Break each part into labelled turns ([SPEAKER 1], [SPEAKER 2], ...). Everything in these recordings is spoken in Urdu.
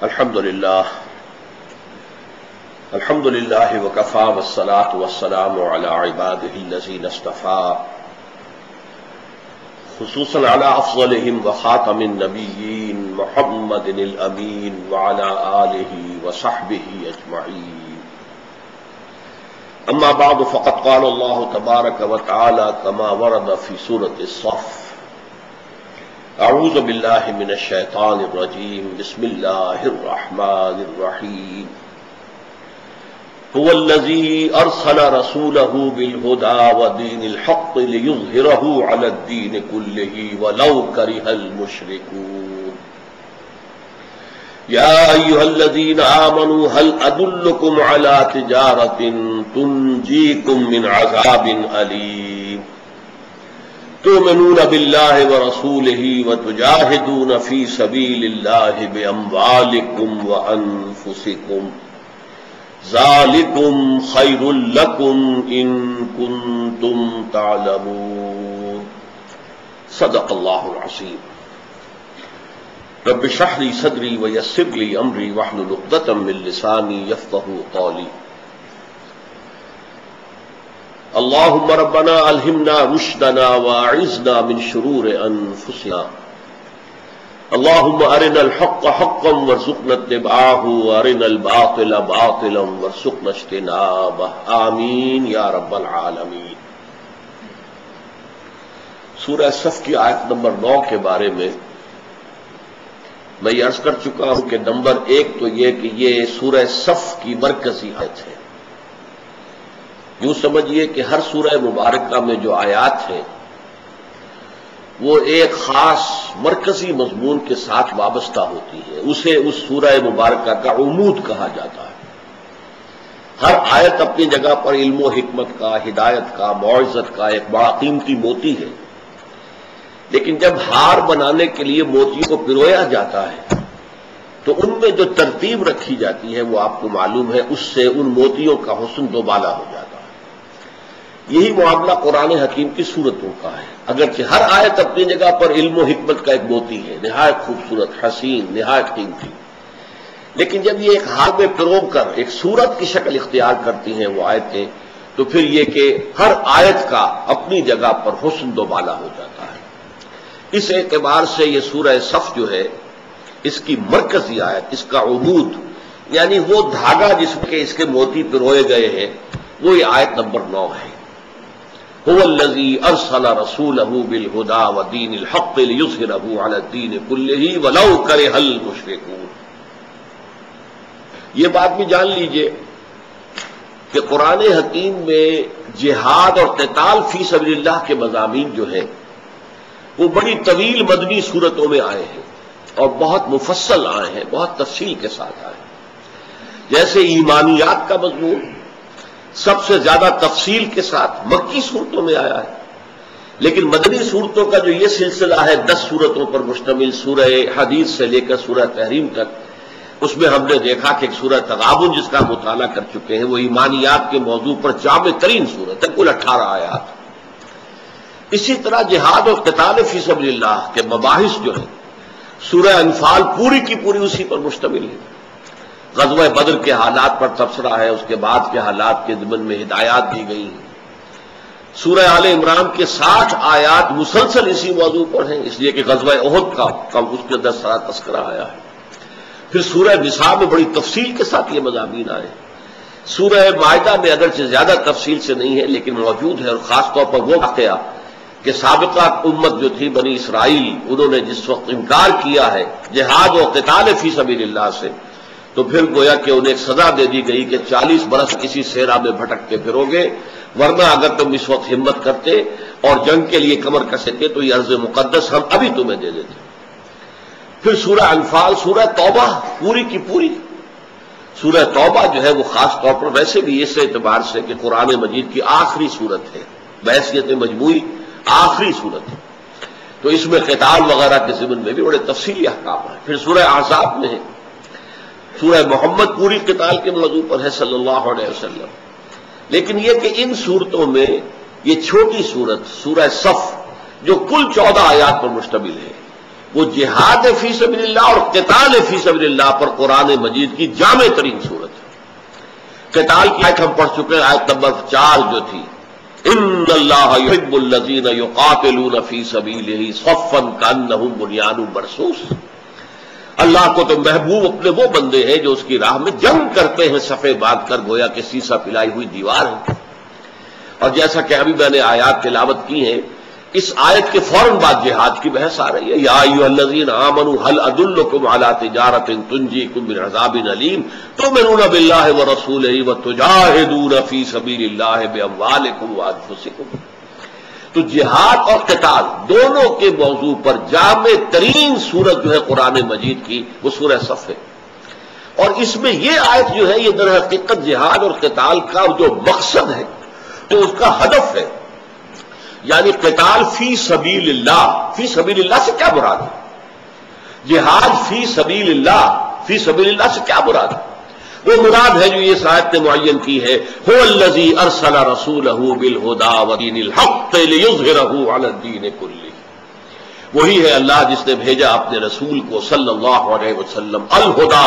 [SPEAKER 1] الحمد للہ وکفى والصلاة والسلام على عباده الذین اصطفى خصوصا على افضلهم وخاتم النبیین محمد الامین وعلى آلہ وصحبہ اجمعین. اما بعد فقد قال اللہ تبارک وتعالی كما ورد في سورة الصف: اعوذ باللہ من الشیطان الرجیم بسم اللہ الرحمن الرحیم. هو الذی ارسل رسولہ بالہدی ودین الحق لیظہرہ علی الدین کلہ ولو کرہ المشرکون. یا ایہا الذین آمنوا هل ادلکم علی تجارۃ تنجیکم من عذاب علیم تؤمنون باللہ ورسولہ وتجاہدون فی سبیل اللہ باموالکم وانفسکم ذالکم خیر لکم ان کنتم تعلمون. صدق اللہ العظیم. رب اشرح لی صدری ویسر لی امری واحلل عقدۃ من لسانی یفقہوا قولی. اللہم ربنا الہمنا رشدنا واعذنا من شرور انفسنا. اللہم ارنا الحق حقا وارزقنا اتباعہ وارنا الباطل باطلا وارزقنا اجتنابہ. آمین یا رب العالمین. سورہ صف کی آیت نمبر 9 کے بارے میں میں یہ عرض کر چکا ہوں کہ نمبر 1 تو یہ کہ یہ سورہ صف کی مرکزی آیت ہے. یوں سمجھیے کہ ہر سورہ مبارکہ میں جو آیات ہیں وہ ایک خاص مرکزی مضمون کے ساتھ وابستہ ہوتی ہے. اسے اس سورہ مبارکہ کا عمود کہا جاتا ہے. ہر آیت اپنی جگہ پر علم و حکمت کا، ہدایت کا، موعظت کا ایک بڑا قیمتی موتی ہے. لیکن جب ہار بنانے کے لیے موتیوں کو پرویا جاتا ہے تو ان میں جو ترتیب رکھی جاتی ہے وہ آپ کو معلوم ہے، اس سے ان موتیوں کا حسن دوبالا ہو جاتا ہے. یہی معاملہ قرآن حکیم کی صورتوں کا ہے. اگرچہ ہر آیت اپنی جگہ پر علم و حکمت کا ایک موتی ہے، نہایت خوبصورت، حسین، نہایت قیمتی، لیکن جب یہ ایک ہار میں پرو کر ایک صورت کی شکل اختیار کرتی ہیں وہ آیتیں، تو پھر یہ کہ ہر آیت کا اپنی جگہ پر حسن دوبالا ہو جاتا ہے. اس اعتبار سے یہ سورہ صف جو ہے، اس کی مرکزی آیت، اس کا عمود یعنی وہ دھاگا جس کے اس کے موتی پروئے گئے ہیں، وہ یہ آیت نمبر 9 ہے. هو الذی ارسل رسولہ بالہدی ودین الحق لیظہرہ علی الدین کلہ ولو کرہ المشرکون. یہ بات بھی جان لیجئے کہ قرآن حکیم میں جہاد اور قتال فی سبیل اللہ کے مضامین جو ہیں وہ بڑی طویل مدنی صورتوں میں آئے ہیں اور بہت مفصل آئے ہیں، بہت تفصیل کے ساتھ آئے ہیں. جیسے ایمانیات کا مضمون سب سے زیادہ تفصیل کے ساتھ مکی صورتوں میں آیا ہے، لیکن مدنی صورتوں کا جو یہ سلسلہ ہے 10 صورتوں پر مشتمل، سورہ حدید سے لے کر سورہ تحریم تک، اس میں ہم نے دیکھا کہ ایک سورہ تغابن جس کا مطالعہ کر چکے ہیں وہ ایمانیات کے موضوع پر جامع ترین صورت ہے، کل 18 آیات. اسی طرح جہاد اور قتال فی سبیل اللہ کے مباحث جو ہیں سورہ انفال پوری کی پوری اسی پر مشتمل ہے. غزوہ بدر کے حالات پر تبصرہ ہے، اس کے بعد کے حالات کے ضمن میں ہدایات دی گئی ہیں. سورہ آل عمران کے 60 آیات مسلسل اسی موضوع پر ہیں، اس لیے کہ غزوہ احد کا اس کے اندر سارا تذکرہ آیا ہے. پھر سورہ نساء میں بڑی تفصیل کے ساتھ یہ مضامین آئے. سورہ مائدہ میں اگرچہ زیادہ تفصیل سے نہیں ہے لیکن موجود ہے، اور خاص طور پر وہ واقعہ کہ سابقہ امت جو تھی بنی اسرائیل، انہوں نے جس وقت انکار کیا ہے جہاد و قتال فی سبیل اللہ سے، تو پھر گویا کہ انہیں ایک سزا دے دی گئی کہ 40 برس کسی صحرا میں بھٹک کے پھرو گے، ورنہ اگر تم اس وقت ہمت کرتے اور جنگ کے لیے کمر کستے تو یہ ارض مقدس ہم ابھی تمہیں دے دیتے. پھر سورہ انفال، سورہ توبہ پوری کی پوری. سورہ توبہ جو ہے وہ خاص طور پر ویسے بھی اس اعتبار سے کہ قرآن مجید کی آخری صورت ہے، بحیثیت مجموعی آخری صورت ہے، تو اس میں قتال وغیرہ کے ضمن میں بھی بڑے تفصیلی احکام ہیں. پھر سورہ احزاب میں ہے، سورہ محمد پوری قتال کے موضوع پر ہے صلی اللہ علیہ وسلم. لیکن یہ کہ ان صورتوں میں یہ چھوٹی صورت سورہ صف جو کل 14 آیات پر مشتمل ہے، وہ جہاد فی سبیل اللہ اور قتال فی سبیل اللہ پر قرآن مجید کی جامع ترین صورت ہے۔ قتال کی آیت ہم پڑھ چکے ہیں، آیت نمبر 4 جو تھی، ان اللہ یحب الذین یقاتلون فی سبیلہ صفا کانہم بنیان مرصوص۔ اللہ کو تو محبوب اپنے وہ بندے ہیں جو اس کی راہ میں جنگ کرتے ہیں صفے باندھ کر، گویا کہ سیسا پلائی ہوئی دیوار ہے۔ اور جیسا کہ ابھی میں نے آیات تلاوت کی ہیں، اس آیت کے فوراً بعد جہاد کی بحث آ رہی ہے۔ یا ایھا الذین آمنوا هل ادلکم علی تجارۃ تنجیکم من عذاب الیم تؤمنون باللہ ورسولہ وتجاہدون فی سبیل اللہ باموالکم وانفسکم۔ تو جہاد اور قتال دونوں کے موضوع پر جامع ترین سورت جو ہے قرآن مجید کی وہ سورہ صف ہے، اور اس میں یہ آیت جو ہے یہ در حقیقت جہاد اور قتال کا جو مقصد ہے، جو اس کا ہدف ہے، یعنی قتال فی سبیل اللہ۔ فی سبیل اللہ سے کیا مراد ہے؟ جہاد فی سبیل اللہ سے کیا مراد ہے؟ وہ مراد ہے جو یہ آیت نے معین کی ہے، هو الذی ارسل رسولہ بالہدی ودین الحق لیظہرہ علی الدین کلہ۔ وہی ہے اللہ جس نے بھیجا اپنے رسول کو صلی اللہ علیہ وسلم الہدا،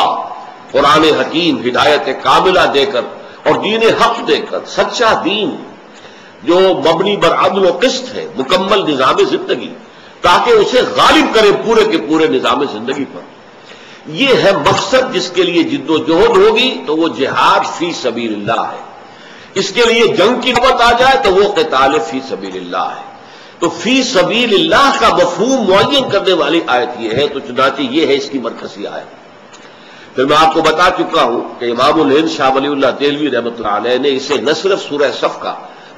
[SPEAKER 1] قرآن حکیم ہدایت کاملہ دے کر اور دین حق دے کر، سچا دین جو مبنی بر عدل و قسط ہے، مکمل نظام زندگی، تاکہ اسے غالب کرے پورے کے پورے نظام زندگی پر۔ یہ ہے مقصد جس کے لیے جد و جہد ہوگی تو وہ جہاد فی سبیل اللہ ہے۔ اس کے لیے جنگ کی نوبت آ جائے تو وہ قتال فی سبیل اللہ ہے۔ تو فی سبیل اللہ کا مفہوم معین کرنے والی آیت یہ ہے، تو چنانچہ یہ ہے اس کی مرکزی آیت۔ پھر میں آپ کو بتا چکا ہوں کہ امام الہند شاہ ولی اللہ دہلوی رحمۃ اللہ علیہ نے اسے نہ صرف سورہ صف کا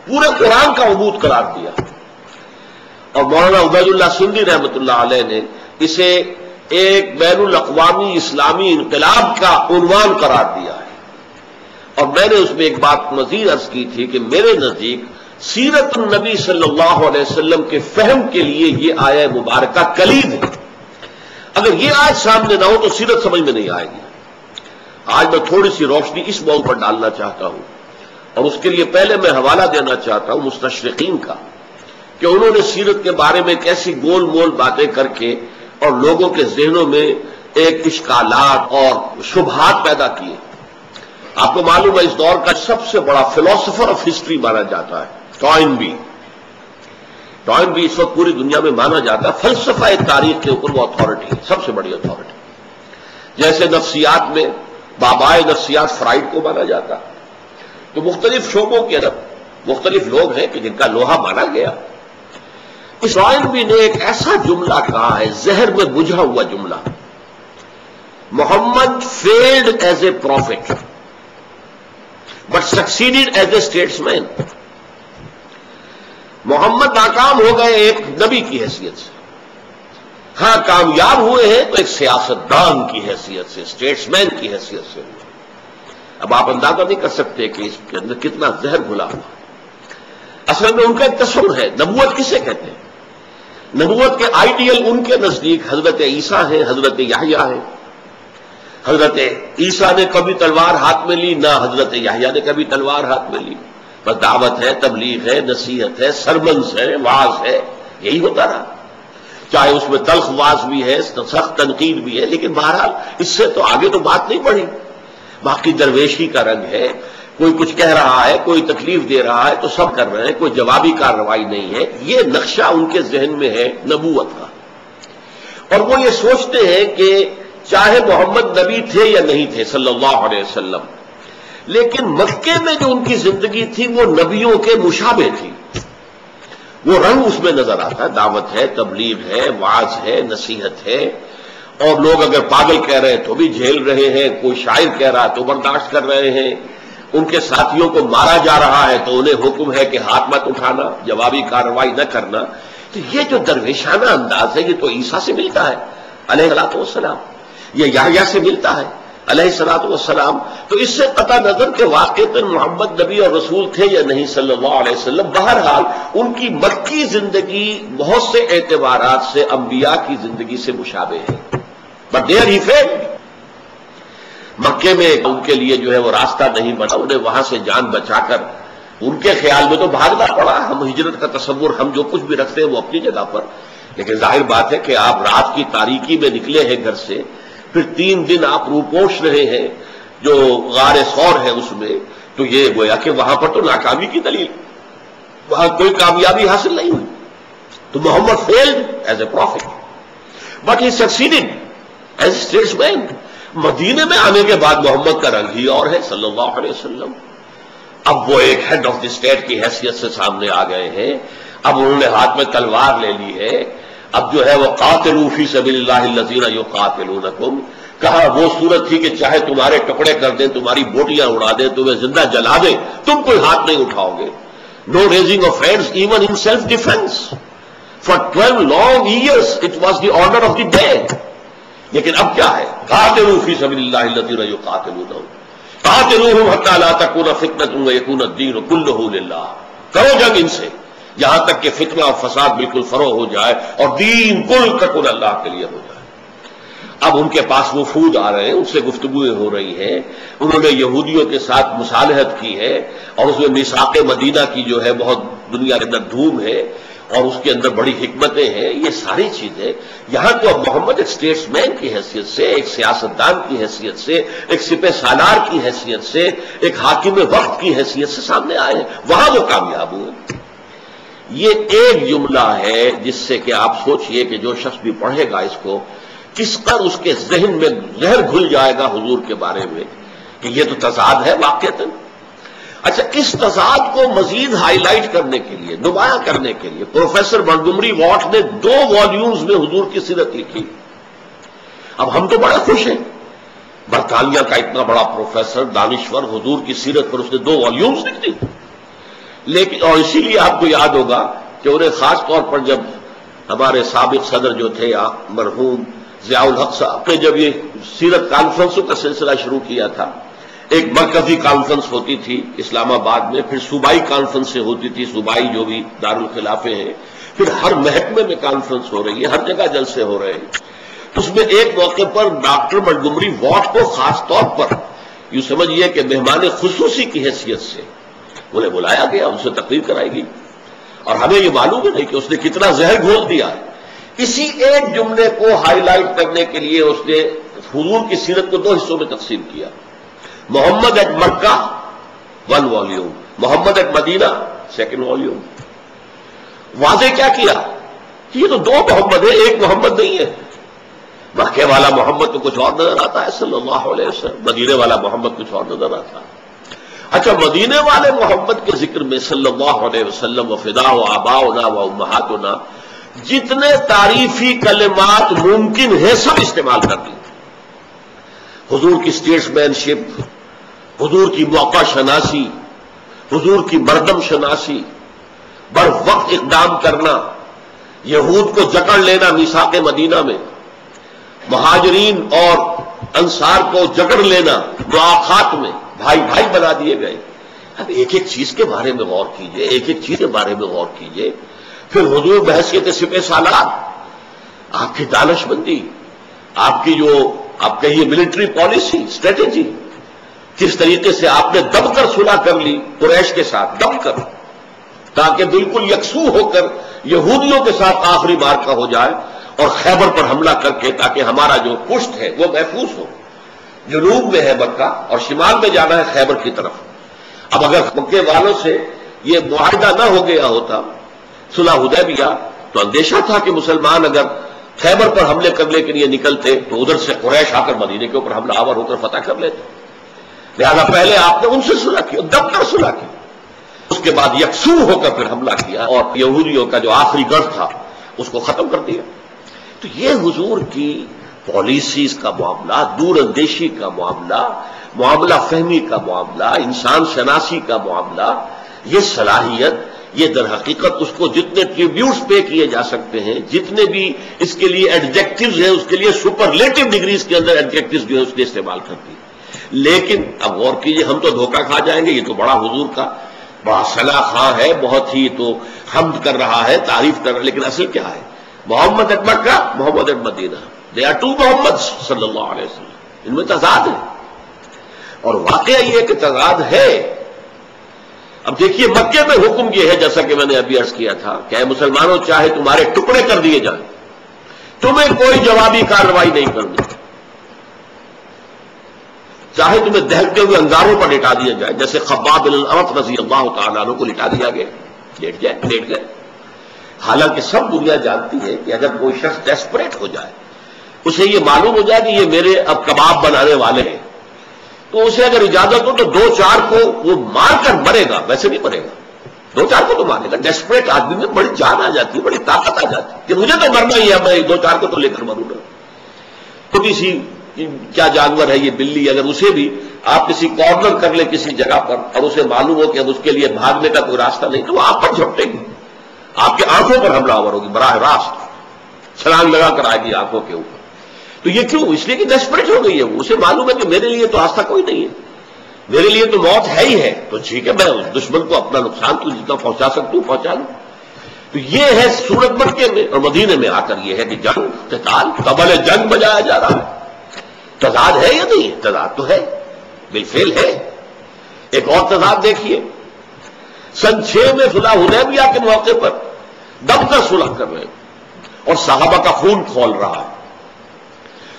[SPEAKER 1] پورے قرآن کا عبود قرار دیا، اور مولانا عبید اللہ سندھی رحمۃ اللہ علیہ نے اسے ایک بین الاقوامی اسلامی انقلاب کا عنوان قرار دیا ہے۔ اور میں نے اس میں ایک بات مزید عرض کی تھی کہ میرے نزدیک سیرت النبی صلی اللہ علیہ وسلم کے فہم کے لیے یہ آیہ مبارکہ کلید ہے۔ اگر یہ آیت سامنے نہ ہو تو سیرت سمجھ میں نہیں آئے گی۔ آج میں تھوڑی سی روشنی اس موضوع پر ڈالنا چاہتا ہوں، اور اس کے لیے پہلے میں حوالہ دینا چاہتا ہوں مستشرقین کا، کہ انہوں نے سیرت کے بارے میں کیسی گول مول باتیں کر کے اور لوگوں کے ذہنوں میں ایک اشکالات اور شبہات پیدا کیے۔ آپ کو معلوم ہے اس دور کا سب سے بڑا فلاسفر آف ہسٹری مانا جاتا ہے ٹوائنبی اس وقت پوری دنیا میں مانا جاتا ہے، فلسفہ تاریخ کے اوپر وہ اتھارٹی ہے، سب سے بڑی اتھارٹی۔ جیسے نفسیات میں بابائے نفسیات فرائڈ کو مانا جاتا، تو مختلف شعبوں کے اندر مختلف لوگ ہیں کہ جن کا لوہا مانا گیا۔ اس ٹوائنبی نے ایک ایسا جملہ کہا ہے، زہر میں بجھا ہوا جملہ، Muhammad failed as a prophet but succeeded as a statesman مین۔ محمد ناکام ہو گئے ایک نبی کی حیثیت سے، ہاں کامیاب ہوئے ہیں تو ایک سیاستدان کی حیثیت سے، اسٹیٹس مین کی حیثیت سے۔ اب آپ اندازہ نہیں کر سکتے کہ اس کے اندر کتنا زہر گھلا ہوا۔ اصل میں ان کا ایک تصور ہے، نبوت کسے کہتے ہیں؟ نبوت کے آئیڈیل ان کے نزدیک حضرت عیسیٰ ہے، حضرت یحییٰ ہے۔ حضرت عیسیٰ نے کبھی تلوار ہاتھ میں لی، نہ حضرت یحییٰ نے کبھی تلوار ہاتھ میں لی، بس دعوت ہے، تبلیغ ہے، نصیحت ہے، سرمنس ہے، وعظ ہے، یہی ہوتا رہا۔ چاہے اس میں تلخ وعظ بھی ہے، سخت تنقید بھی ہے، لیکن بہرحال اس سے تو آگے تو بات نہیں بڑھی۔ باقی درویشی کا رنگ ہے، کوئی کچھ کہہ رہا ہے، کوئی تکلیف دے رہا ہے تو سب کر رہے ہیں، کوئی جوابی کارروائی نہیں ہے۔ یہ نقشہ ان کے ذہن میں ہے نبوت کا، اور وہ یہ سوچتے ہیں کہ چاہے محمد نبی تھے یا نہیں تھے صلی اللہ علیہ وسلم، لیکن مکے میں جو ان کی زندگی تھی وہ نبیوں کے مشابہ تھی، وہ رنگ اس میں نظر آتا ہے، دعوت ہے، تبلیغ ہے، وعظ ہے، نصیحت ہے، اور لوگ اگر پاگل کہہ رہے ہیں تو بھی جھیل رہے ہیں، کوئی شاعر کہہ رہا ہے تو برداشت کر رہے ہیں، ان کے ساتھیوں کو مارا جا رہا ہے تو انہیں حکم ہے کہ ہاتھ مت اٹھانا، جوابی کارروائی نہ کرنا۔ تو یہ جو درویشانہ انداز ہے یہ تو عیسیٰ سے ملتا ہے علیہ الصلوۃ والسلام، یہ یحییٰ سے ملتا ہے علیہ الصلوۃ والسلام۔ تو اس سے قطع نظر کہ واقعتاً محمد نبی اور رسول تھے یا نہیں صلی اللہ علیہ وسلم، بہرحال ان کی مکی زندگی بہت سے اعتبارات سے انبیاء کی زندگی سے مشابہ ہے، بٹ دیر ہی فیلڈ۔ مکے میں ان کے لیے جو ہے وہ راستہ نہیں بنا، انہیں وہاں سے جان بچا کر ان کے خیال میں تو بھاگنا پڑا۔ ہم ہجرت کا تصور ہم جو کچھ بھی رکھتے ہیں وہ اپنی جگہ پر، لیکن ظاہر بات ہے کہ آپ رات کی تاریکی میں نکلے ہیں گھر سے، پھر 3 دن آپ روپوش رہے ہیں جو غار ثور ہے اس میں، تو یہ گویا کہ وہاں پر تو ناکامی کی دلیل، وہاں کوئی کامیابی حاصل نہیں ہوئی. تو Muhammad failed as a prophet but he succeeded as a statesman مین. مدینے میں آنے کے بعد محمد کا رنگ ہی اور ہے صلی اللہ علیہ وسلم. اب وہ ایک ہیڈ آف دی اسٹیٹ کی حیثیت سے سامنے آ گئے ہیں. اب انہوں نے ہاتھ میں تلوار لے لی ہے. اب جو ہے وہ قاتلوا فی سبیل اللہ الذین یقاتلونکم، کہا وہ صورت تھی کہ چاہے تمہارے ٹکڑے کر دیں، تمہاری بوٹیاں اڑا دیں، تمہیں زندہ جلا دیں، تم کوئی ہاتھ نہیں اٹھاؤ گے. No raising of hands even in self defence. For 12 long years it was the order of the day. لیکن اب کیا ہے؟ قاتلوا فی سبیل اللہ الذین یقاتلونکم قاتلوہم حتی لا تکون فتنۃ ویکون الدین کلہ للہ. کرو جنگ ان سے یہاں تک کہ فتنہ اور فساد بالکل فروغ ہو جائے اور دین کل کا کل اللہ کے لیے ہو جائے. اب ان کے پاس وفود آ رہے ہیں، ان سے گفتگویں ہو رہی ہیں. انہوں نے یہودیوں کے ساتھ مصالحت کی ہے اور اس میں میثاق مدینہ کی جو ہے بہت دنیا کے اندر دھوم ہے اور اس کے اندر بڑی حکمتیں ہیں. یہ ساری چیزیں یہاں تو اب محمد ایک اسٹیٹس مین کی حیثیت سے، ایک سیاستدان کی حیثیت سے، ایک سپہ سالار کی حیثیت سے، ایک حاکم وقت کی حیثیت سے سامنے آئے ہیں. وہاں وہ کامیاب ہوئے. یہ ایک جملہ ہے جس سے کہ آپ سوچئے کہ جو شخص بھی پڑھے گا اس کو کس پر اس کے ذہن میں زہر گھل جائے گا حضور کے بارے میں کہ یہ تو تضاد ہے واقعتاً. اچھا، اس تضاد کو مزید ہائی لائٹ کرنے کے لیے، نمایاں کرنے کے لیے پروفیسر منٹگمری واٹ نے 2 والیومز میں حضور کی سیرت لکھی. اب ہم تو بڑے خوش ہیں، برطانیہ کا اتنا بڑا پروفیسر دانشور حضور کی سیرت پر اس نے 2 والیومز لکھ دی. لیکن اور اسی لیے آپ کو یاد ہوگا کہ انہیں خاص طور پر جب ہمارے سابق صدر جو تھے مرحوم ضیاء الحق صاحب نے جب یہ سیرت کانفرنسوں کا سلسلہ شروع کیا تھا، ایک مرکزی کانفرنس ہوتی تھی اسلام آباد میں، پھر صوبائی کانفرنسیں ہوتی تھی، صوبائی جو بھی دارالخلافے ہیں، پھر ہر محکمے میں کانفرنس ہو رہی ہے، ہر جگہ جلسے ہو رہے ہیں. اس میں ایک موقع پر ڈاکٹر منٹگمری واٹ کو خاص طور پر یوں سمجھیے کہ مہمان خصوصی کی حیثیت سے انہیں بلایا گیا، ان سے تقریر کرائی گئی. اور ہمیں یہ معلوم ہے نہیں کہ اس نے کتنا زہر گھول دیا ہے. اسی ایک جملے کو ہائی لائٹ کرنے کے لیے اس نے حضور کی سیرت کو 2 حصوں میں تقسیم کیا. Muhammad at Mecca 1 volume, Muhammad at Medina 2 volume. واضح کیا کیا کہ یہ تو 2 محمد ہے، ایک محمد نہیں ہے. مکے والا محمد تو کچھ اور نظر آتا ہے صلی اللہ علیہ وسلم، مدینے والا محمد کچھ اور نظر آتا ہے. اچھا، مدینے والے محمد کے ذکر میں صلی اللہ علیہ وسلم وفداء آباؤنا و امہاتنا جتنے تعریفی کلمات ممکن ہے سب استعمال کر دی. حضور کی اسٹیٹس مین شپ، حضور کی موقع شناسی، حضور کی مردم شناسی، بر وقت اقدام کرنا، یہود کو جکڑ لینا میثاق مدینہ میں، مہاجرین اور انصار کو جکڑ لینا مواخات میں، بھائی بھائی بنا دیے گئے. اب ایک ایک چیز کے بارے میں غور کیجئے، ایک ایک چیز کے بارے میں غور کیجئے. پھر حضور بحیثیت سپہ سالار، آپ کی دانش مندی، آپ کی جو آپ کہیے ملٹری پالیسی، اسٹریٹجی، کس طریقے سے آپ نے دب کر صلح کر لی قریش کے ساتھ، دب کر، تاکہ بالکل یکسو ہو کر یہودیوں کے ساتھ آخری مارکہ ہو جائے اور خیبر پر حملہ کر کے تاکہ ہمارا جو پشت ہے وہ محفوظ ہو. جنوب میں ہے مکہ اور شمال میں جانا ہے خیبر کی طرف. اب اگر مکے والوں سے یہ معاہدہ نہ ہو گیا ہوتا صلح حدیبیہ تو اندیشہ تھا کہ مسلمان اگر خیبر پر حملے کرنے کے لیے نکلتے تو ادھر سے قریش آ کر مدینے کے اوپر حملہ آور ہو کر فتح کر لیتے. لہذا پہلے آپ نے ان سے صلح کی، دب کر صلح کی، اس کے بعد یکسو ہو کر پھر حملہ کیا اور یہودیوں کا جو آخری گڑھ تھا اس کو ختم کر دیا. تو یہ حضور کی پالیسیز کا معاملہ، دور اندیشی کا معاملہ، معاملہ فہمی کا معاملہ، انسان شناسی کا معاملہ، یہ صلاحیت، یہ در حقیقت اس کو جتنے ٹریبیوٹس پے کیے جا سکتے ہیں، جتنے بھی اس کے لیے ایڈجیکٹیوز ہیں، اس کے لیے سپرلیٹو ڈگریز کے اندر ایڈجیکٹیوز جو ہے اس نے استعمال کر دی. لیکن اب غور کیجئے، ہم تو دھوکہ کھا جائیں گے. یہ تو بڑا حضور کا بڑا صلاح خواہ ہے، بہت ہی تو حمد کر رہا ہے، تعریف کر رہا ہے، لیکن اصل کیا ہے؟ Muhammad at Mecca, Muhammad at Medina. They are 2 Muhammad صلی اللہ علیہ وسلم. ان میں تضاد ہے اور واقعہ یہ کہ تضاد ہے. اب دیکھیے مکے میں حکم یہ ہے جیسا کہ میں نے ابھی عرض کیا تھا کہ اے مسلمانوں چاہے تمہارے ٹکڑے کر دیے جائیں، تمہیں کوئی جوابی کارروائی نہیں کرنی، چاہے تمہیں دہتے ہوئے انگاروں پر لٹا دیا جائے، جیسے خباب بن الارت رضی اللہ تعالیٰ عنہ کو لٹا دیا گیا، لیٹ گئے۔ حالانکہ سب دنیا جانتی ہے کہ اگر کوئی شخص ڈیسپریٹ ہو جائے، اسے یہ معلوم ہو جائے کہ یہ میرے اب کباب بنانے والے ہیں، تو اسے اگر اجازت ہو تو دو چار کو وہ مار کر مرے گا، ویسے نہیں مرے گا، دو چار کو تو مارے گا۔ ڈیسپریٹ آدمی میں بڑی جان آ جاتی ہے، بڑی طاقت آ جاتی ہے کہ مجھے تو مرنا ہی ہے، میں دو چار کو تو لے کر مروں گا۔ چھوٹی سی کیا جانور ہے یہ بلی، اگر اسے بھی آپ کسی کارنر کر لیں کسی جگہ پر اور اسے معلوم ہو کہ اب اس کے لیے بھاگنے کا کوئی راستہ نہیں، تو وہ آپ پر جھپٹے گی، آپ کے آنکھوں پر حملہ آور ہوگی، براہ راست چھلانگ لگا کر آئے گی آنکھوں کے اوپر۔ تو یہ کیوں؟ اس لیے کہ ڈیسپریٹ ہو گئی ہے وہ، اسے معلوم ہے کہ میرے لیے تو راستہ کوئی نہیں ہے، میرے لیے تو موت ہے ہی ہے، تو ٹھیک ہے میں اس دشمن کو اپنا نقصان تو جتنا پہنچا سکتا ہوں پہنچا لوں۔ تو یہ ہے سورت مکے میں، اور مدینے میں آ کر یہ ہے کہ جنگ قتال قبل جنگ بجایا جا رہا ہے۔ تضاد ہے یا نہیں؟ تضاد تو ہے، بالفعل ہے۔ ایک اور تضاد دیکھیے، سن 6 میں صلح حدیبیہ کے موقع پر دب کر صلح کر رہے ہیں اور صحابہ کا خون کھول رہا ہے۔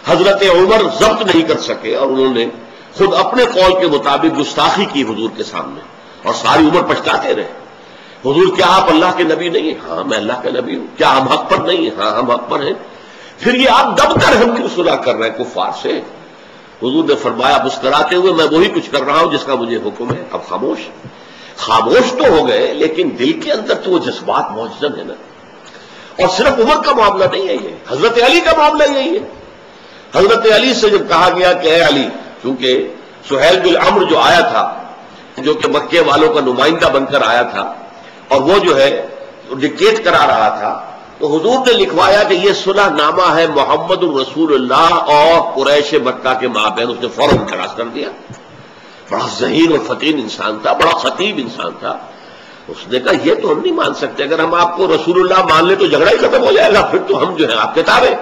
[SPEAKER 1] حضرت عمر ضبط نہیں کر سکے اور انہوں نے خود اپنے قول کے مطابق گستاخی کی حضور کے سامنے، اور ساری عمر پچھتاتے رہے۔ حضور کیا آپ اللہ کے نبی نہیں ہیں؟ ہاں میں اللہ کا نبی ہوں۔ کیا ہم حق پر نہیں ہیں؟ ہاں ہم حق پر ہیں۔ پھر یہ آپ دب کر ہم کیوں صلح کر رہے ہیں کفار سے؟ حضور نے فرمایا مسکراتے ہوئے میں وہی کچھ کر رہا ہوں جس کا مجھے حکم ہے، اب خاموش تو ہو گئے، لیکن دل کے اندر تو وہ جذبات موجود ہے نا۔ اور صرف عمر کا معاملہ نہیں ہے، یہ حضرت علی کا معاملہ یہی ہے۔ حضرت علی سے جب کہا گیا کہ اے علی، کیونکہ سہیل بن عمرو جو آیا تھا، جو کہ مکے والوں کا نمائندہ بن کر آیا تھا، اور وہ جو ہے ڈکٹیٹ کرا رہا تھا، تو حضور نے لکھوایا کہ یہ صلح نامہ ہے محمد الرسول اللہ اور قریش مکہ کے مابین۔ اس نے فوراً اعتراض کر دیا۔ بڑا ذہین اور فطین انسان تھا، بڑا خطیب انسان تھا۔ اس نے کہا یہ تو ہم نہیں مان سکتے، اگر ہم آپ کو رسول اللہ مان لیں تو جھگڑا ہی ختم ہو جائے گا، پھر تو ہم جو ہے آپ کے تابع۔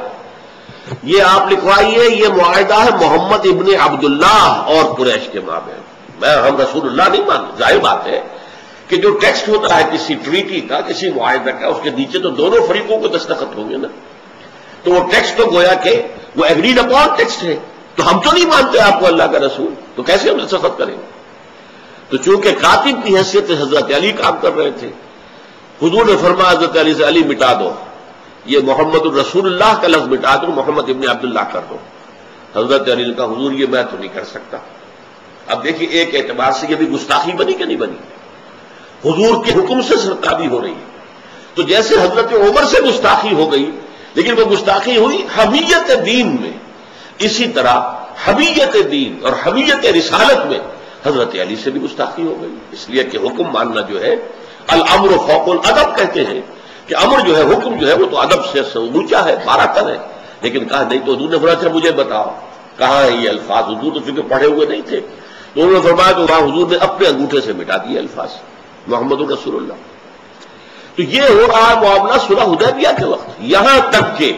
[SPEAKER 1] یہ آپ لکھوائیے یہ معاہدہ ہے محمد ابن عبداللہ اور قریش کے مابین، ہم رسول اللہ نہیں مان۔ ظاہر بات ہے کہ جو ٹیکسٹ ہوتا ہے کسی ٹریٹی کا، کسی معاہدہ کا، اس کے نیچے تو دونوں فریقوں کو دستخط ہوں گے نا، تو وہ ٹیکسٹ تو گویا کہ وہ ایگریڈ اپون ٹیکسٹ ہے، تو ہم تو نہیں مانتے آپ کو اللہ کا رسول، تو کیسے ہم دستخط کریں گے؟ تو چونکہ کاتب کی حیثیت سے حضرت علی کام کر رہے تھے، حضور نے فرمایا حضرت علی سے علی مٹا دو، یہ محمد الرسول اللہ کا لفظ مٹا دو، محمد ابن عبداللہ کر دو۔ حضرت علی نے کہا حضور یہ میں تو نہیں کر سکتا۔ اب دیکھیے ایک اعتبار سے یہ بھی گستاخی بنی کہ نہیں بنی؟ حضور کے حکم سے سرکابی ہو رہی ہے، تو جیسے حضرت عمر سے گستاخی ہو گئی، لیکن وہ گستاخی ہوئی حمیت دین میں، اسی طرح حمیت دین اور حمیت رسالت میں حضرت علی سے بھی گستاخی ہو گئی، اس لیے کہ حکم ماننا جو ہے الامر فوق الادب کہتے ہیں کہ امر جو ہے، حکم جو ہے وہ تو ادب سے اونچا ہے، باراتر ہے۔ لیکن کہا نہیں، تو حضور نے فرمایا مجھے بتاؤ کہاں ہے یہ الفاظ؟ حضور تو چونکہ پڑھے ہوئے نہیں تھے، تو انہوں نے فرمایا تو وہاں حضور نے اپنے انگوٹھے سے مٹا دیے الفاظ محمد الرسول اللہ۔ تو یہ ہو رہا ہے معاملہ صلح حدیبیہ کے وقت، یہاں تک کہ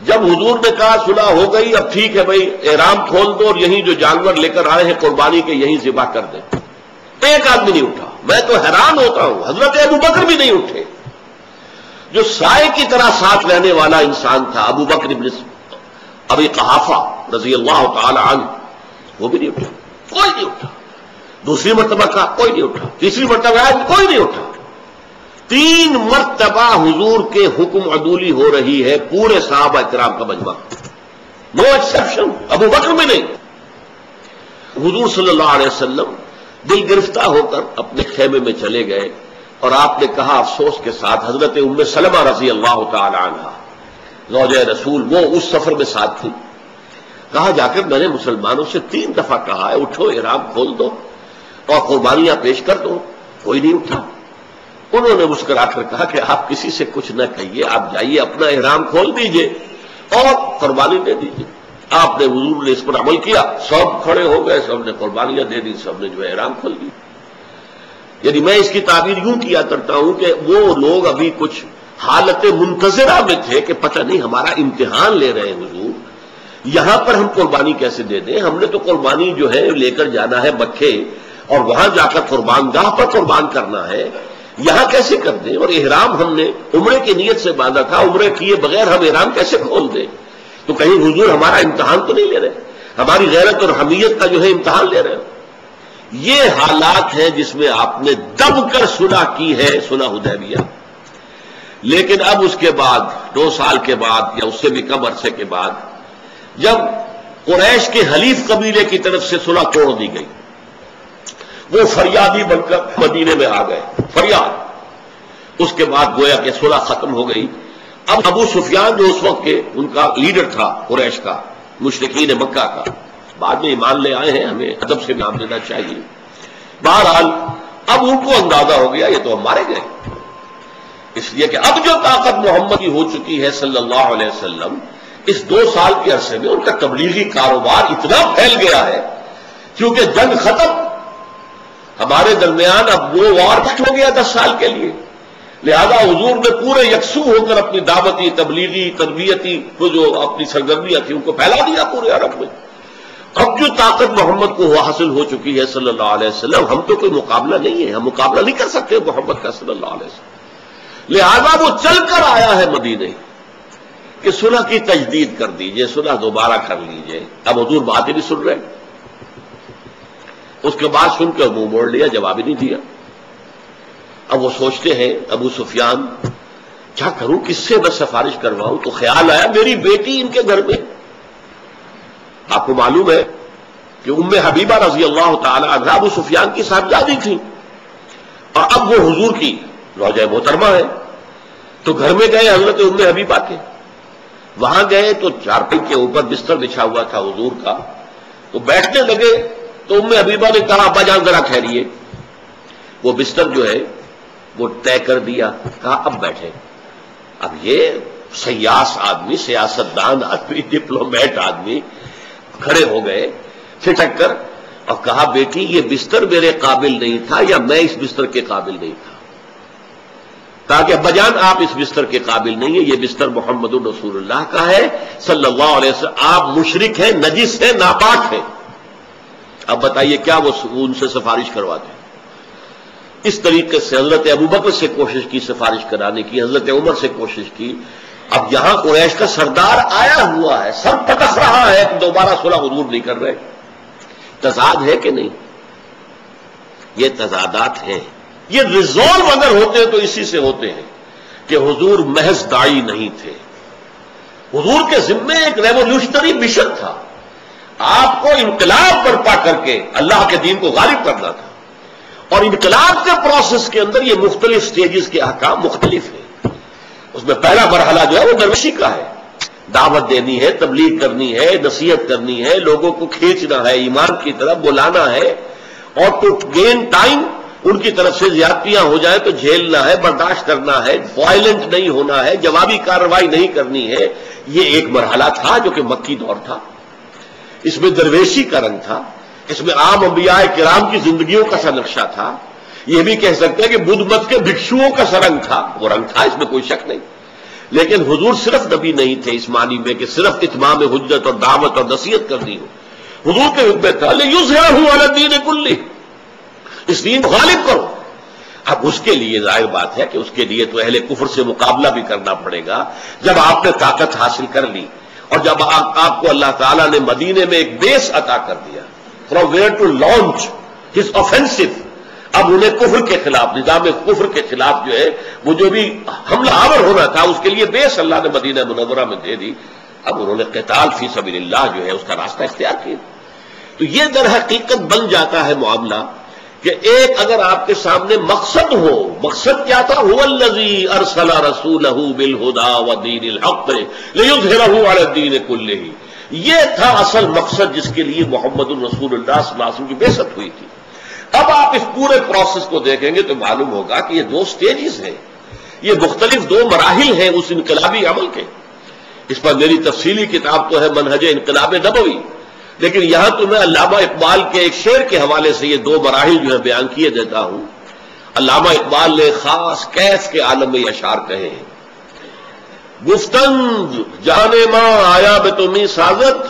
[SPEAKER 1] جب حضور نے کہا صلح ہو گئی، اب ٹھیک ہے بھائی احرام کھول دو اور یہیں جو جانور لے کر آئے ہیں قربانی کے یہیں ذبح کر دیں، ایک آدمی نہیں اٹھا۔ میں تو حیران ہوتا ہوں، حضرت ابوبکر بھی نہیں اٹھے، جو سائے کی طرح ساتھ رہنے والا انسان تھا ابو بکر ابن ابی قحافہ رضی اللہ تعالی عنہ، وہ بھی نہیں اٹھا، کوئی نہیں اٹھا۔ دوسری مرتبہ کہا کوئی نہیں اٹھا، تیسری مرتبہ کوئی نہیں اٹھا۔ 3 مرتبہ حضور کے حکم عدولی ہو رہی ہے، پورے صحابہ کرام کا مجمع، نو ایکسیپشن، ابو بکر میں نہیں۔ حضور صلی اللہ علیہ وسلم دل گرفتہ ہو کر اپنے خیمے میں چلے گئے، اور آپ نے کہا افسوس کے ساتھ حضرت ام سلمہ رضی اللہ تعالی عنہ زوجہ رسول، وہ اس سفر میں ساتھ تھی، کہا جا کر میں نے مسلمانوں سے 3 دفعہ کہا ہے اٹھو احرام کھول دو اور قربانیاں پیش کر دو، کوئی نہیں اٹھا۔ انہوں نے مسکرا کر کہا کہ آپ کسی سے کچھ نہ کہیے، آپ جائیے اپنا احرام کھول دیجئے اور قربانی دے دیجئے۔ آپ نے حضور نے اس پر عمل کیا، سب کھڑے ہو گئے، سب نے قربانیاں دے دی، سب نے جو ہے احرام کھول دی۔ یعنی میں اس کی تعبیر یوں کیا کرتا ہوں کہ وہ لوگ ابھی کچھ حالت منتظرہ میں تھے کہ پتہ نہیں ہمارا امتحان لے رہے ہیں حضور، یہاں پر ہم قربانی کیسے دے دیں؟ ہم نے تو قربانی جو ہے لے کر جانا ہے مکے، اور وہاں جا کر قربان گاہ پر قربان کرنا ہے، یہاں کیسے کر دیں؟ اور احرام ہم نے عمرے کی نیت سے باندھا تھا، عمرے کیے بغیر ہم احرام کیسے کھول دیں؟ تو کہیں حضور ہمارا امتحان تو نہیں لے رہے، ہماری غیرت اور حمیت کا جو ہے امتحان لے رہے ہو؟ یہ حالات ہیں جس میں آپ نے دب کر صلح کی ہے، صلح حدیبیہ. لیکن اب اس کے بعد 2 سال کے بعد یا اس سے بھی کم عرصے کے بعد جب قریش کے حلیف قبیلے کی طرف سے صلح توڑ دی گئی، وہ فریادی بن کر مدینے میں آ گئے، فریاد. اس کے بعد گویا کہ صلح ختم ہو گئی. اب ابو سفیان جو اس وقت کے ان کا لیڈر تھا قریش کا، مشرکین مکہ کا، بعد میں ایمان لے آئے ہیں، ہمیں ادب سے نام دینا چاہیے. بہرحال اب ان کو اندازہ ہو گیا یہ تو ہم مارے گئے، اس لیے کہ اب جو طاقت محمد کی ہو چکی ہے صلی اللہ علیہ وسلم، اس 2 سال کے عرصے میں ان کا تبلیغی کاروبار اتنا پھیل گیا ہے، کیونکہ جنگ ختم، ہمارے درمیان اب وہ وار ختم ہو گیا 10 سال کے لیے. لہذا حضور نے پورے یکسو ہو کر اپنی دعوتی، تبلیغی، تربیتی وہ جو اپنی سرگرمیاں تھیں ان کو پھیلا دیا پورے عرب میں. اب جو طاقت محمد کو حاصل ہو چکی ہے صلی اللہ علیہ وسلم، ہم تو کوئی مقابلہ نہیں ہے، ہم مقابلہ نہیں کر سکتے محمد کا صلی اللہ علیہ وسلم. لہذا وہ چل کر آیا ہے مدینے کہ صلح کی تجدید کر دیجئے، صلح دوبارہ کر لیجئے. اب حضور بات ہی نہیں سن رہے. اس کے بعد سن کے منہ موڑ لیا، جواب ہی نہیں دیا. اب وہ سوچتے ہیں ابو سفیان کیا کروں، کس سے میں سفارش کرواؤں؟ تو خیال آیا میری بیٹی ان کے گھر میں. آپ کو معلوم ہے کہ ام حبیبہ رضی اللہ تعالی عنہا ابو سفیان کی صاحبزادی تھی، اور اب وہ حضور کی زوجہ محترمہ ہے. تو گھر میں گئے حضرت ام حبیبہ کے، وہاں گئے تو چارپائی کے اوپر بستر بچھا ہوا تھا حضور کا. تو بیٹھنے لگے تو ام حبیبہ نے کہا ابا جان ذرا ٹھہریے. وہ بستر جو ہے وہ طے کر دیا، کہا اب بیٹھے. اب یہ سیاس آدمی، سیاستدان آدمی، ڈپلومیٹ آدمی کھڑے ہو گئے ٹھٹک کر اور کہا بیٹی یہ بستر میرے قابل نہیں تھا، یا میں اس بستر کے قابل نہیں تھا. کہا کہ ابا جان آپ اس بستر کے قابل نہیں ہیں، یہ بستر محمد رسول اللہ کا ہے صلی اللہ علیہ وسلم، آپ مشرک ہیں، نجس ہیں، ناپاک ہیں. اب بتائیے کیا وہ ان سے سفارش کرواتے ہیں؟ اس طریقے سے حضرت ابوبکر سے کوشش کی سفارش کرانے کی، حضرت عمر سے کوشش کی. اب یہاں قریش کا سردار آیا ہوا ہے، سب پٹخ رہا ہے کہ دوبارہ صلح حضور نہیں کر رہے. تضاد ہے کہ نہیں؟ یہ تضادات ہیں. یہ ریزالو اگر ہوتے ہیں تو اسی سے ہوتے ہیں کہ حضور محض داعی نہیں تھے، حضور کے ذمے ایک ریولیوشنری مشن تھا. آپ کو انقلاب برپا کر کے اللہ کے دین کو غالب کرنا تھا، اور انقلاب کے پروسیس کے اندر یہ مختلف سٹیجز کے احکام مختلف ہیں. اس میں پہلا مرحلہ جو ہے وہ درویشی کا ہے، دعوت دینی ہے، تبلیغ کرنی ہے، نصیحت کرنی ہے، لوگوں کو کھینچنا ہے، ایمان کی طرف بلانا ہے، اور ٹو گین ٹائم ان کی طرف سے زیادتیاں ہو جائیں تو جھیلنا ہے، برداشت کرنا ہے، وائلنٹ نہیں ہونا ہے، جوابی کارروائی نہیں کرنی ہے. یہ ایک مرحلہ تھا جو کہ مکی دور تھا. اس میں درویشی کا رنگ تھا، اس میں عام انبیاء کرام کی زندگیوں کا سا نقشہ تھا. یہ بھی کہہ سکتے ہیں کہ بدھ مت کے بھکشوؤں کا سا رنگ تھا، وہ رنگ تھا، اس میں کوئی شک نہیں. لیکن حضور صرف نبی نہیں تھے اس معنی میں کہ صرف اتمام حجت اور دعوت اور نصیحت کرنی ہو. حضور کے حکم تھا لِیُظْہِرَہُ عَلَى الدِّینِ کُلِّهِ، اس دین کو غالب کرو. اب اس کے لیے ظاہر بات ہے کہ اس کے لیے تو اہل کفر سے مقابلہ بھی کرنا پڑے گا. جب آپ نے طاقت حاصل کر لی اور جب آپ کو اللہ تعالیٰ نے مدینے میں ایک بیس عطا کر دیا from where to launch his offensive, اب انہیں کفر کے خلاف، نظام کفر کے خلاف جو ہے وہ جو بھی حملہ آور ہونا تھا اس کے لیے بیس اللہ نے مدینہ منورہ میں دے دی. اب انہوں نے قتال فی سبیل اللہ جو ہے اس کا راستہ اختیار کیا. تو یہ در حقیقت بن جاتا ہے معاملہ کہ ایک اگر آپ کے سامنے مقصد ہو، مقصد کیا تھا؟ هو الذی ارسل رسولہ بالہدی ودین الحق لیظہرہ علی الدین کلہ. یہ تھا اصل مقصد جس کے لیے محمد الرسول اللہ صلی اللہ علیہ وسلم کی بعثت ہوئی تھی. اب آپ اس پورے پروسیس کو دیکھیں گے تو معلوم ہوگا کہ یہ 2 سٹیجز ہیں، یہ مختلف 2 مراحل ہیں اس انقلابی عمل کے. اس پر میری تفصیلی کتاب تو ہے منہج انقلاب نبوی، لیکن یہاں تو میں علامہ اقبال کے ایک شعر کے حوالے سے یہ 2 مراحل جو ہے بیان کیے دیتا ہوں. علامہ اقبال نے خاص کیف کے عالم میں یہ اشعار کہے ہیں: گفتند جان ماں آیا بے تمہیں سازت،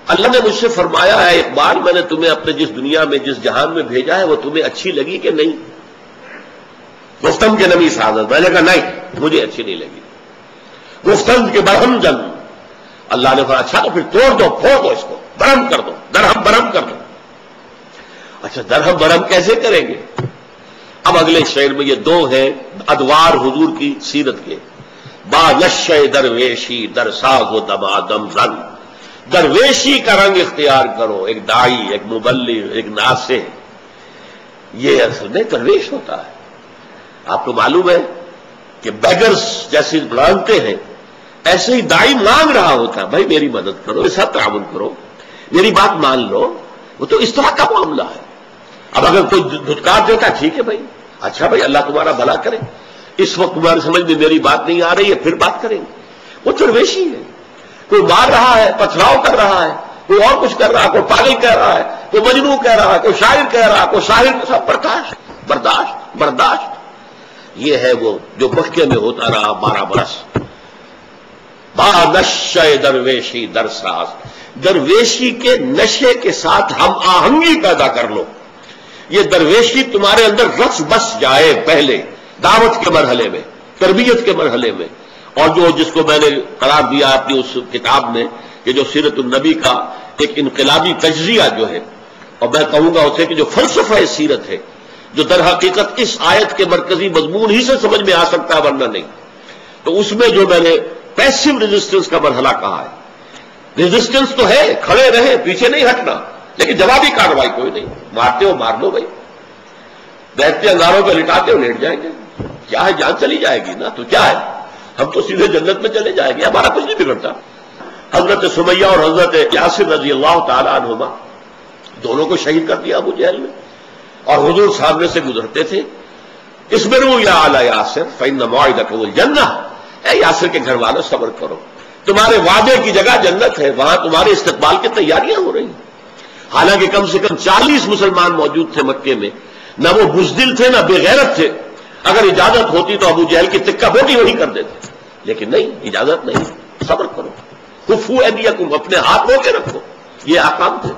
[SPEAKER 1] اللہ نے مجھ سے فرمایا ہے اقبال میں نے تمہیں اپنے جس دنیا میں جس جہان میں بھیجا ہے وہ تمہیں اچھی لگی کہ نہیں؟ گفتم کے نبی سعادت، میں نے کہا نہیں مجھے اچھی نہیں لگی۔ گفتم کے برہم جن، اللہ نے کہا اچھا تو پھر توڑ دو، پھوڑ دو، اس کو برہم کر دو، درہم برہم کر دو۔ اچھا درہم برہم کیسے کریں گے؟ اب اگلے شعر میں یہ دو ہیں ادوار حضور کی سیرت کے، با نشہ درویشی در ساز و دمادم زن، درویشی کا رنگ اختیار کرو، ایک داعی، ایک مبلغ، ایک ناصح، یہ اصل میں درویش ہوتا ہے۔ آپ کو معلوم ہے کہ بیگرز جیسے مانگتے ہیں ایسے ہی داعی مانگ رہا ہوتا ہے، بھائی میری مدد کرو، اس ساتھ تعاون کرو، میری بات مان لو، وہ تو اس طرح کا معاملہ ہے۔ اب اگر کوئی دھتکار دیتا ٹھیک ہے بھائی، اچھا بھائی اللہ تمہارا بھلا کرے، اس وقت تمہاری سمجھ میں میری بات نہیں آ رہی ہے، پھر بات کریں گے۔ وہ درویشی ہے، کوئی مار رہا ہے، پتھراؤ کر رہا ہے، کوئی اور کچھ کر رہا ہے، کوئی پاگل کہہ رہا ہے، کوئی مجنون کہہ رہا ہے، کوئی شاعر کہہ رہا ہے، کوئی شاعر کے ساتھ برداشت برداشت برداشت۔ یہ ہے وہ جو مکے میں ہوتا رہا 12 برس۔ با نشہ درویشی در ساز، درویشی کے نشے کے ساتھ ہم آہنگی پیدا کر لو، یہ درویشی تمہارے اندر رس بس جائے پہلے دعوت کے مرحلے میں، تربیت کے مرحلے میں۔ اور جو جس کو میں نے قرار دیا اپنی اس کتاب میں کہ جو سیرت النبی کا ایک انقلابی تجزیہ جو ہے، اور میں کہوں گا اسے کہ جو فلسفہ سیرت ہے، جو در حقیقت اس آیت کے مرکزی مضمون ہی سے سمجھ میں آ سکتا ہے ورنہ نہیں، تو اس میں جو میں نے پیسو ریزسٹنس کا مرحلہ کہا ہے۔ ریزسٹنس تو ہے، کھڑے رہے، پیچھے نہیں ہٹنا، لیکن جوابی کارروائی کوئی نہیں، مارتے ہو مار دو بھائی، بیٹھتے انگاروں پہ لٹاتے ہو لیٹ جائیں گے، کیا ہے جان چلی جائے گی نا، تو کیا ہے، ہم تو سیدھے جنت میں چلے جائیں گے، ہمارا کچھ نہیں بگڑتا۔ حضرت سمیہ اور حضرت یاسر رضی اللہ تعالی عنہما دونوں کو شہید کر دیا ابو جہل نے، اور حضور سامنے سے گزرتے تھے، اصبروا یا آل یاسر فإن موعدکم الجنہ، اے یاسر کے گھر والوں صبر کرو، تمہارے وعدے کی جگہ جنت ہے، وہاں تمہارے استقبال کی تیاریاں ہو رہی ہیں۔ حالانکہ کم سے کم 40 مسلمان موجود تھے مکے میں، نہ وہ بزدل تھے نہ بے غیرت تھے، اگر اجازت ہوتی تو ابو جہل کی تکہ بوٹی وہی کر دیتے، لیکن نہیں، اجازت نہیں، صبر کرو، کفوا ایدیکم، اپنے ہاتھ رو کے رکھو، یہ احکام تھے۔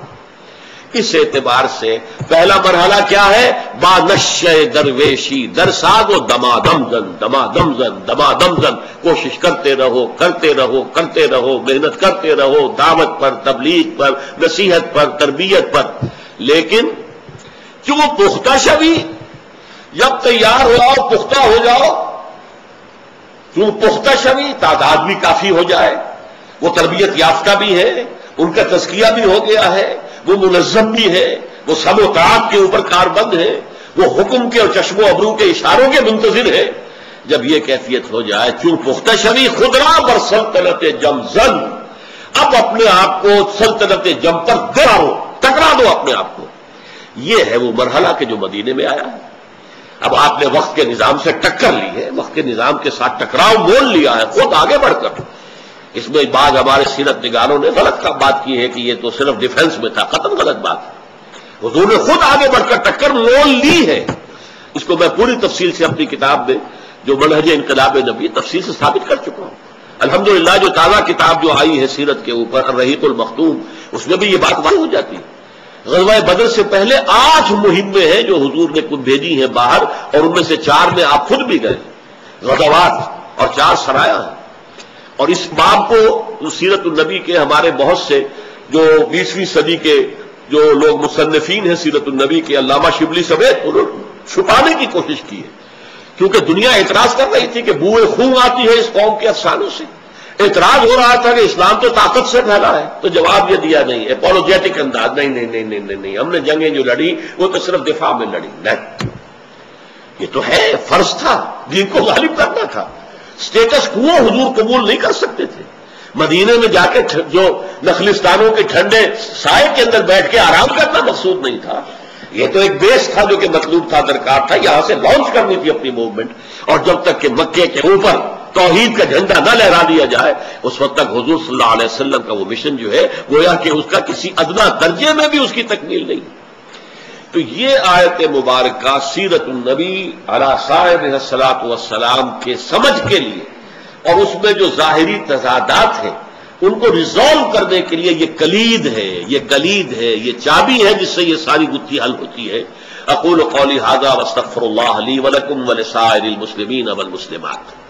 [SPEAKER 1] اس اعتبار سے پہلا مرحلہ کیا ہے؟ با نشہ درویشی در ساز و دمادم زن، دمادم زن، دمادم زن، کوشش کرتے رہو کرتے رہو کرتے رہو، محنت کرتے رہو، دعوت پر، تبلیغ پر، نصیحت پر، تربیت پر، لیکن کیوں پختہ شوی، جب تیار ہو جاؤ پختہ ہو جاؤ، کیوں پختہ شوی، تعداد بھی کافی ہو جائے، وہ تربیت یافتہ بھی ہے، ان کا تزکیہ بھی ہو گیا ہے، وہ منظم بھی ہے، وہ سب و طاعت کے اوپر کاربند ہے، وہ حکم کے اور چشم و ابرو کے اشاروں کے منتظر ہے۔ جب یہ کیفیت ہو جائے، چون پختہ شوی خدرا بر سلطنت جم زن، اب اپنے آپ کو سلطنت جم پر گراؤ، ٹکرا دو اپنے آپ کو۔ یہ ہے وہ مرحلہ کہ جو مدینے میں آیا ہے۔ اب آپ نے وقت کے نظام سے ٹکر لی ہے، وقت کے نظام کے ساتھ ٹکراؤ مول لیا ہے، خود آگے بڑھ کر۔ اس میں بعض ہمارے سیرت نگاروں نے غلط بات کی ہے کہ یہ تو صرف ڈیفنس میں تھا، قطعاً غلط بات ہے، حضور نے خود آگے بڑھ کر ٹکر مول لی ہے۔ اس کو میں پوری تفصیل سے اپنی کتاب میں جو منہج انقلاب نبی تفصیل سے ثابت کر چکا ہوں۔ الحمدللہ جو تازہ کتاب جو آئی ہے سیرت کے اوپر الرحیق المختوم، اس میں بھی یہ بات واضح ہو جاتی ہے۔ غزوہ بدر سے پہلے 8 مہمیں ہیں جو حضور نے خود بھیجی ہیں باہر، اور ان میں سے 4 میں آپ خود بھی گئے، غزوات، اور 4 سرایا ہیں۔ اور اس باب کو سیرت النبی کے ہمارے بہت سے جو 20ویں صدی کے جو لوگ مصنفین ہیں سیرت النبی کے، علامہ شبلی سمیت، انہوں نے چھپانے کی کوشش کی ہے، کیونکہ دنیا اعتراض کر رہی تھی کہ بوئے خون آتی ہے اس قوم کے افسانوں سے، اعتراض ہو رہا تھا کہ اسلام تو طاقت سے پھیلا ہے، تو جواب یہ دیا نہیں، اپولوجیٹک انداز، نہیں نہیں نہیں نہیں نہیں، ہم نے جنگیں جو لڑی وہ تو صرف دفاع میں لڑی، نہیں، یہ تو ہے فرض تھا، دین کو غالب کرنا تھا، سٹیٹس کو حضور قبول نہیں کر سکتے تھے، مدینے میں جا کے جو نخلستانوں کے ٹھنڈے سائے کے اندر بیٹھ کے آرام کرنا مقصود نہیں تھا، یہ تو ایک بیس تھا جو کہ مطلوب تھا، درکار تھا، یہاں سے لانچ کرنی تھی اپنی موومنٹ، اور جب تک کہ مکے کے اوپر توحید کا جھنڈا نہ لہرا دیا جائے اس وقت تک حضور صلی اللہ علیہ وسلم کا وہ مشن جو ہے گویا کہ اس کا کسی ادنا درجے میں بھی اس کی تکمیل نہیں۔ تو یہ آیت مبارکہ سیرت النبی علیہ صاحب الصلاۃ والسلام کے سمجھ کے لیے، اور اس میں جو ظاہری تضادات ہیں ان کو ریزالو کرنے کے لیے یہ کلید ہے، یہ کلید ہے، یہ چابی ہے جس سے یہ ساری گتھی حل ہوتی ہے۔ اقول قولی ھذا واستغفر اللہ لی ولکم ولسائر المسلمین والمسلمات۔